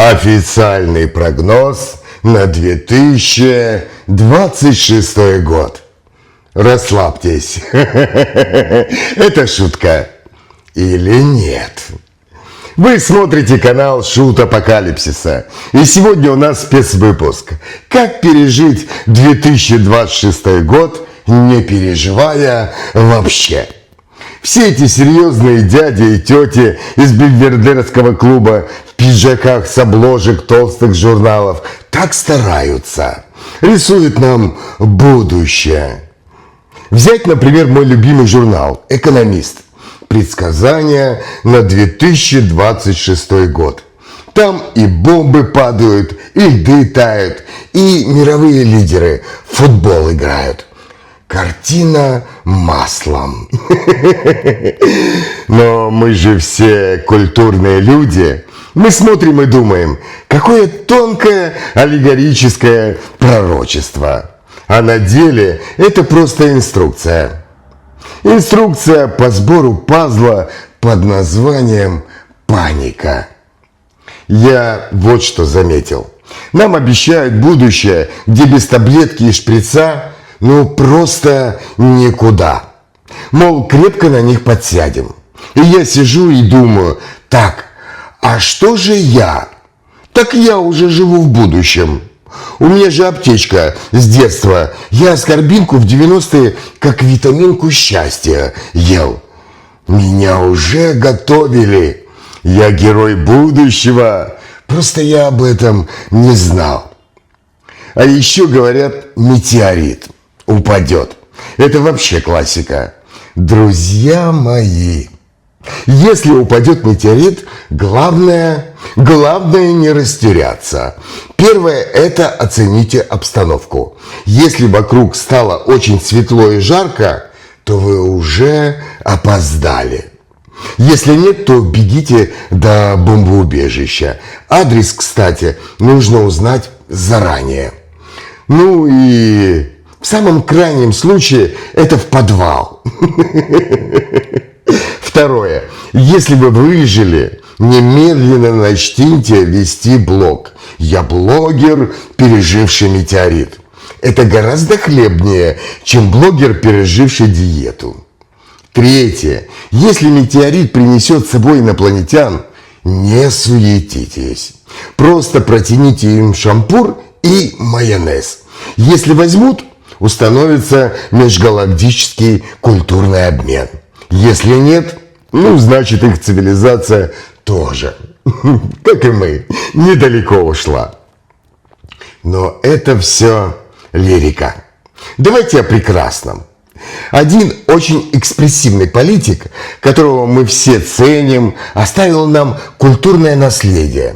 Официальный прогноз на 2026 год. Расслабьтесь. Это шутка или нет? Вы смотрите канал Шут Апокалипсиса. И сегодня у нас спецвыпуск. Как пережить 2026 год, не переживая вообще? Все эти серьезные дяди и тети из бильярдерского клуба в пиджаках с обложек толстых журналов так стараются. Рисуют нам будущее. Взять, например, мой любимый журнал «Экономист». Предсказания на 2026 год. Там и бомбы падают, и льды тают, и мировые лидеры в футбол играют. Картина маслом. Но мы же все культурные люди. Мы смотрим и думаем, какое тонкое аллегорическое пророчество. А на деле это просто инструкция. Инструкция по сбору пазла под названием «Паника». Я вот что заметил. Нам обещают будущее, где без таблетки и шприца просто никуда. Мол, крепко на них подсядем. И я сижу и думаю, так, а что же я? Так я уже живу в будущем. У меня же аптечка с детства. Я аскорбинку в 90-е как витаминку счастья ел. Меня уже готовили. Я герой будущего. Просто я об этом не знал. А еще говорят, метеорит упадет. Это вообще классика. Друзья мои, если упадет метеорит, главное не растеряться. Первое – это оцените обстановку. Если вокруг стало очень светло и жарко, то вы уже опоздали. Если нет, то бегите до бомбоубежища. Адрес, кстати, нужно узнать заранее. Ну и в самом крайнем случае это в подвал. Второе. Если вы выжили, немедленно начните вести блог. Я блогер, переживший метеорит. Это гораздо хлебнее, чем блогер, переживший диету. Третье. Если метеорит принесет с собой инопланетян, не суетитесь. Просто протяните им шампур и майонез. Если возьмут, установится межгалактический культурный обмен. Если нет, значит их цивилизация тоже, как и мы, недалеко ушла. Но это все лирика. Давайте о прекрасном. Один очень экспрессивный политик, которого мы все ценим, оставил нам культурное наследие.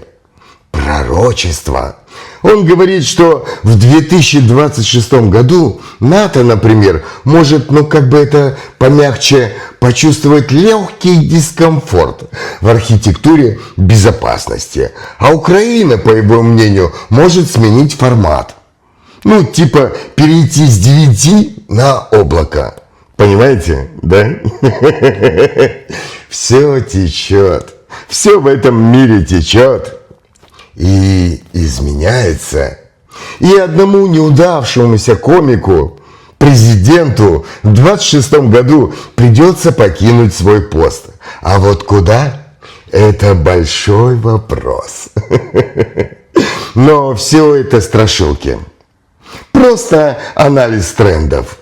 Пророчество. Он говорит, что в 2026 году НАТО, например, может, это помягче, почувствовать легкий дискомфорт в архитектуре безопасности. А Украина, по его мнению, может сменить формат. Перейти с 9 на облако. Понимаете, да? Все течет. Все в этом мире течет. И изменяется. И одному неудавшемуся комику, президенту, в 26 году придется покинуть свой пост. А вот куда? Это большой вопрос. Но все это страшилки. Просто анализ трендов.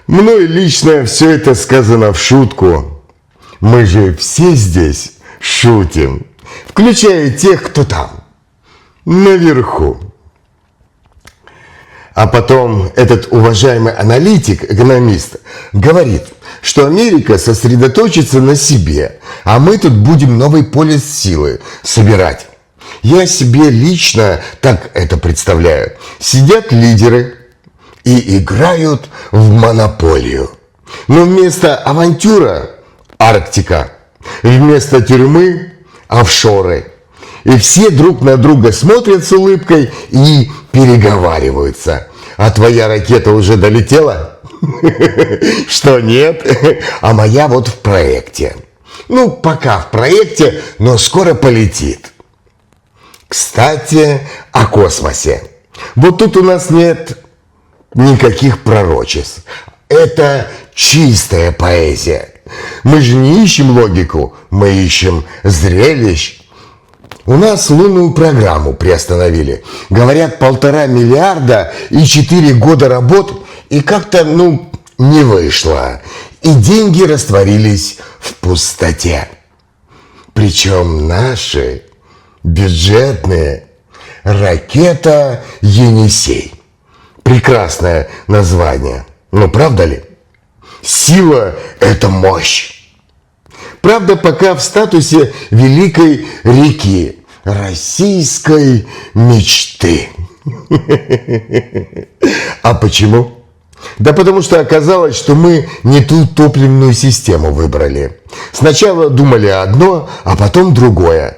Мной лично все это сказано в шутку. Мы же все здесь шутим. Включая тех, кто там, наверху. А потом этот уважаемый аналитик, экономист, говорит, что Америка сосредоточится на себе, а мы тут будем новый полис силы собирать. Я себе лично так это представляю. Сидят лидеры и играют в монополию. Но вместо авантюра – Арктика, вместо тюрьмы – офшоры. И все друг на друга смотрят с улыбкой и переговариваются. А твоя ракета уже долетела? Что нет? А моя вот в проекте. Пока в проекте, но скоро полетит. Кстати, о космосе. Вот тут у нас нет никаких пророчеств. Это чистая поэзия. Мы же не ищем логику, мы ищем зрелищ. У нас лунную программу приостановили. Говорят, 1,5 миллиарда и 4 года работ, и как-то, не вышло. И деньги растворились в пустоте. Причем наши, бюджетные, ракета «Енисей». Прекрасное название. Но правда ли? Сила – это мощь. Правда, пока в статусе великой реки, российской мечты. А почему? Да потому что оказалось, что мы не ту топливную систему выбрали. Сначала думали одно, а потом другое.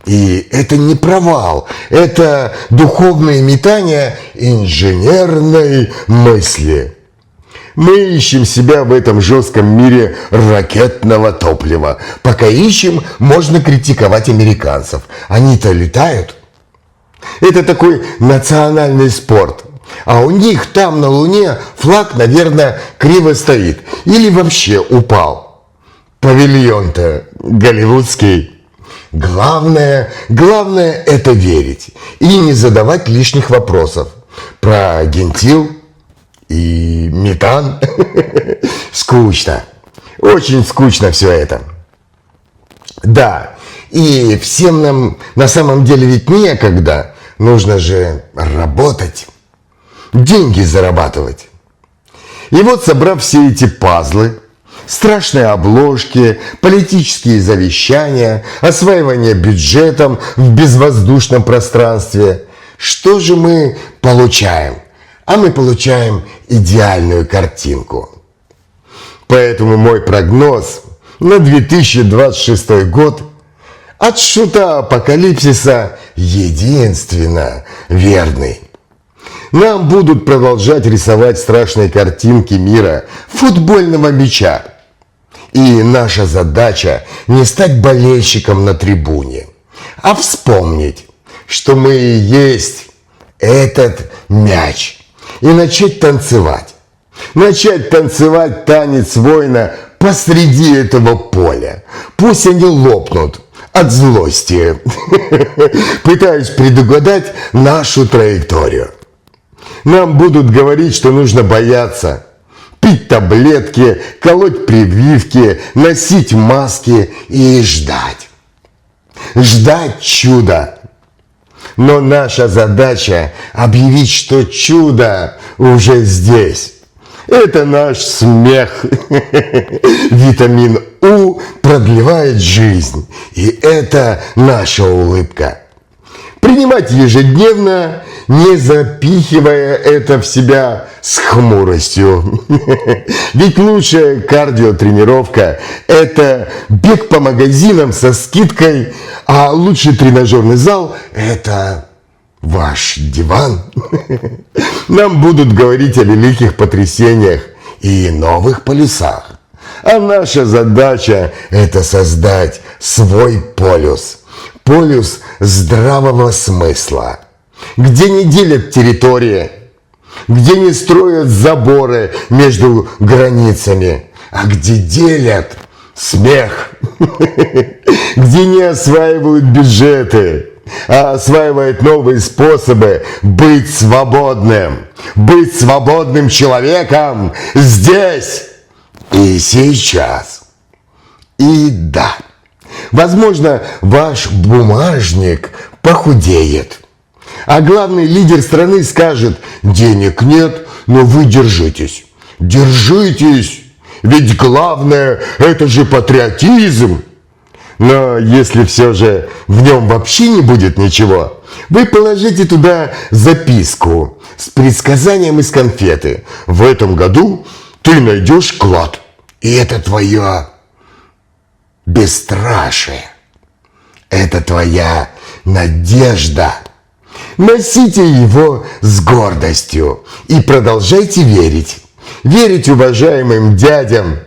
И это не провал, это духовное метание инженерной мысли. Мы ищем себя в этом жестком мире ракетного топлива. Пока ищем, можно критиковать американцев. Они-то летают. Это такой национальный спорт. А у них там на Луне флаг, наверное, криво стоит. Или вообще упал. Павильон-то голливудский. Главное это верить. И не задавать лишних вопросов. Про гентил и метан. Скучно. Очень скучно все это. Да, и всем нам на самом деле ведь некогда. Нужно же работать. Деньги зарабатывать. И вот, собрав все эти пазлы, страшные обложки, политические завещания, осваивание бюджетом в безвоздушном пространстве, что же мы получаем? А мы получаем идеальную картинку. Поэтому мой прогноз на 2026 год от шута апокалипсиса единственно верный. Нам будут продолжать рисовать страшные картинки мира футбольного мяча. И наша задача не стать болельщиком на трибуне, а вспомнить, что мы и есть этот мяч. И начать танцевать. Начать танцевать танец воина посреди этого поля. Пусть они лопнут от злости. Пытаюсь предугадать нашу траекторию. Нам будут говорить, что нужно бояться, пить таблетки, колоть прививки, носить маски и ждать. Ждать чуда. Но наша задача объявить, что чудо уже здесь. Это наш смех. Витамин У продлевает жизнь. И это наша улыбка. Принимать ежедневно, не запихивая это в себя с хмуростью. Ведь лучшая кардиотренировка – это бег по магазинам со скидкой, а лучший тренажерный зал – это ваш диван. Нам будут говорить о великих потрясениях и новых полюсах. А наша задача – это создать свой полюс. Полюс здравого смысла, где не делят территории, где не строят заборы между границами, а где делят смех, где не осваивают бюджеты, а осваивают новые способы быть свободным человеком здесь и сейчас. И да, возможно, ваш бумажник похудеет. А главный лидер страны скажет: денег нет, но вы держитесь. Держитесь, ведь главное – это же патриотизм. Но если все же в нем вообще не будет ничего, вы положите туда записку с предсказанием из конфеты. В этом году ты найдешь клад, и это твое бесстрашие. Это твоя надежда. Носите его с гордостью и продолжайте верить. Верить уважаемым дядям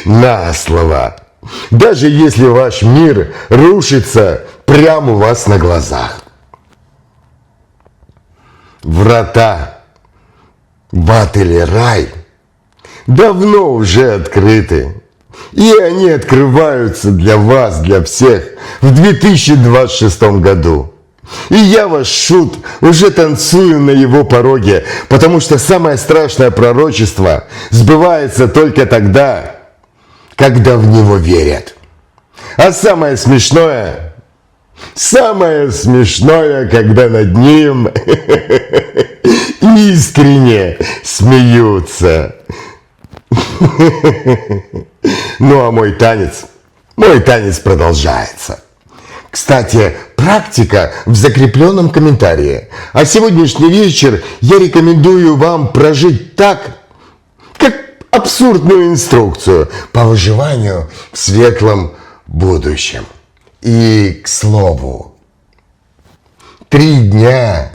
на слово. Даже если ваш мир рушится, прямо у вас на глазах. Врата в ад или рай давно уже открыты. И они открываются для вас, для всех в 2026 году. И я, ваш шут, уже танцую на его пороге, потому что самое страшное пророчество сбывается только тогда, когда в него верят. А самое смешное, когда над ним искренне смеются. Ну а мой танец продолжается. Кстати, практика в закрепленном комментарии. А сегодняшний вечер я рекомендую вам прожить так, как абсурдную инструкцию по выживанию в светлом будущем. И, к слову, 3 дня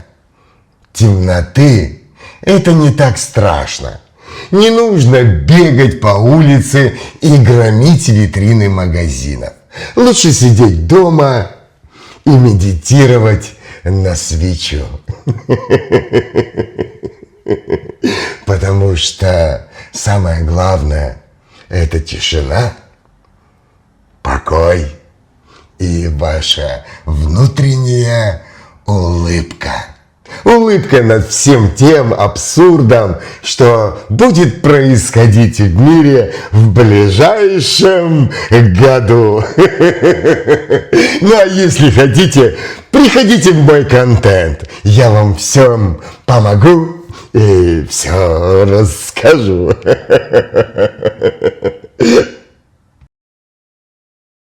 темноты – это не так страшно. Не нужно бегать по улице и громить витрины магазинов. Лучше сидеть дома и медитировать на свечу. Потому что самое главное – это тишина, покой и ваша внутренняя улыбка. Улыбка над всем тем абсурдом, что будет происходить в мире в ближайшем году. Ну а если хотите, приходите в мой контент. Я вам всем помогу и все расскажу.